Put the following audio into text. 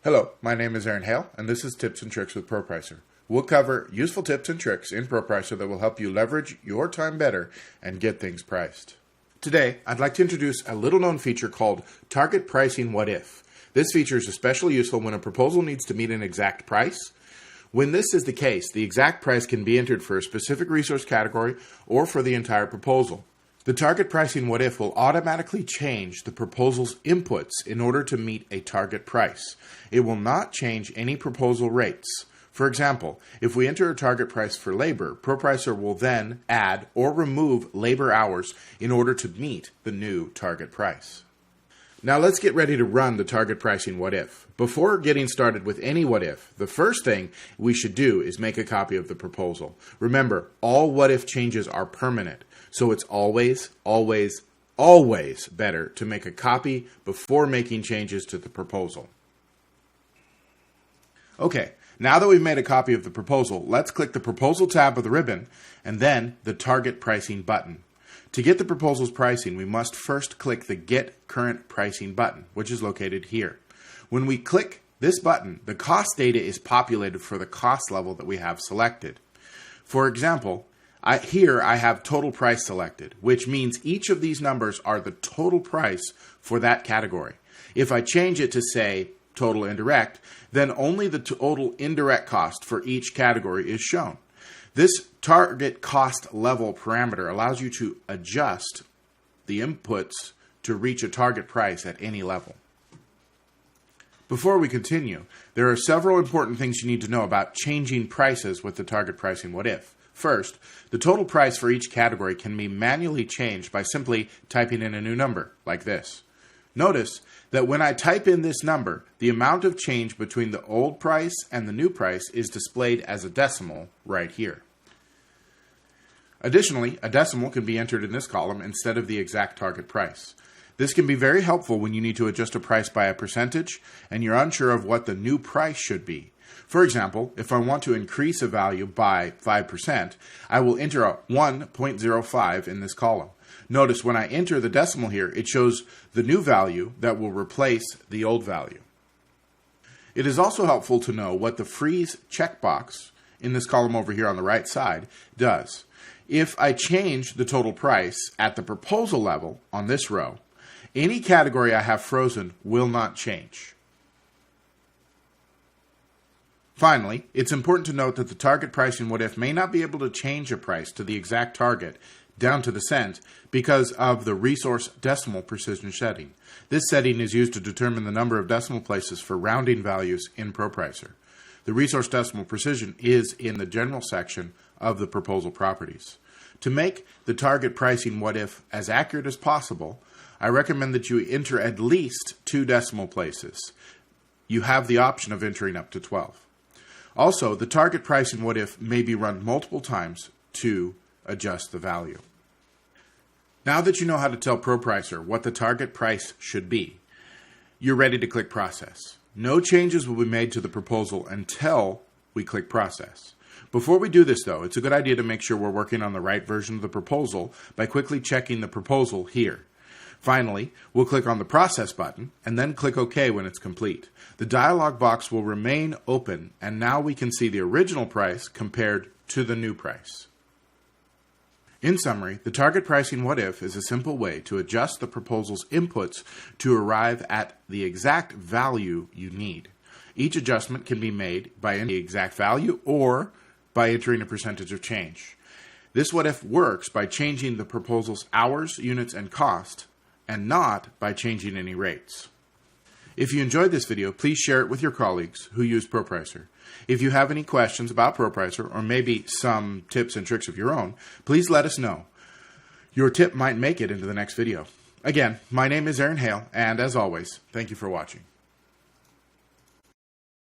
Hello, my name is Aaron Hale, and this is Tips and Tricks with ProPricer. We'll cover useful tips and tricks in ProPricer that will help you leverage your time better and get things priced. Today, I'd like to introduce a little-known feature called Target Pricing What If. This feature is especially useful when a proposal needs to meet an exact price. When this is the case, the exact price can be entered for a specific resource category or for the entire proposal. The target pricing what if will automatically change the proposal's inputs in order to meet a target price. It will not change any proposal rates. For example, if we enter a target price for labor, ProPricer will then add or remove labor hours in order to meet the new target price. Now let's get ready to run the target pricing what if. Before getting started with any what if, the first thing we should do is make a copy of the proposal. Remember, all what if changes are permanent, so it's always better to make a copy before making changes to the proposal. Okay, now that we've made a copy of the proposal, let's click the Proposal tab of the ribbon and then the Target Pricing button. To get the proposal's pricing, we must first click the Get Current Pricing button, which is located here. When we click this button, the cost data is populated for the cost level that we have selected. For example, here I have total price selected, which means each of these numbers are the total price for that category. If I change it to, say, total indirect, then only the total indirect cost for each category is shown. This target cost level parameter allows you to adjust the inputs to reach a target price at any level. Before we continue, there are several important things you need to know about changing prices with the target pricing what if. First, the total price for each category can be manually changed by simply typing in a new number, like this. Notice that when I type in this number, the amount of change between the old price and the new price is displayed as a decimal right here. Additionally, a decimal can be entered in this column instead of the exact target price. This can be very helpful when you need to adjust a price by a percentage and you're unsure of what the new price should be. For example, if I want to increase a value by 5%, I will enter a 1.05 in this column. Notice when I enter the decimal here, it shows the new value that will replace the old value. It is also helpful to know what the freeze checkbox in this column over here on the right side does. If I change the total price at the proposal level on this row, any category I have frozen will not change. Finally, it's important to note that the target pricing what if may not be able to change a price to the exact target down to the cent because of the resource decimal precision setting. This setting is used to determine the number of decimal places for rounding values in ProPricer. The resource decimal precision is in the general section of the proposal properties. To make the target pricing what if as accurate as possible, I recommend that you enter at least 2 decimal places. You have the option of entering up to 12. Also, the target pricing what if may be run multiple times to adjust the value. Now that you know how to tell ProPricer what the target price should be, you're ready to click Process. No changes will be made to the proposal until we click Process. Before we do this, though, it's a good idea to make sure we're working on the right version of the proposal by quickly checking the proposal here. Finally, we'll click on the Process button and then click OK when it's complete. The dialog box will remain open, and now we can see the original price compared to the new price. In summary, the target pricing what if is a simple way to adjust the proposal's inputs to arrive at the exact value you need. Each adjustment can be made by entering the exact value or by entering a percentage of change. This what if works by changing the proposal's hours, units, and cost, and not by changing any rates. If you enjoyed this video, please share it with your colleagues who use ProPricer. If you have any questions about ProPricer or maybe some tips and tricks of your own, please let us know. Your tip might make it into the next video. Again, my name is Aaron Hale, and as always, thank you for watching.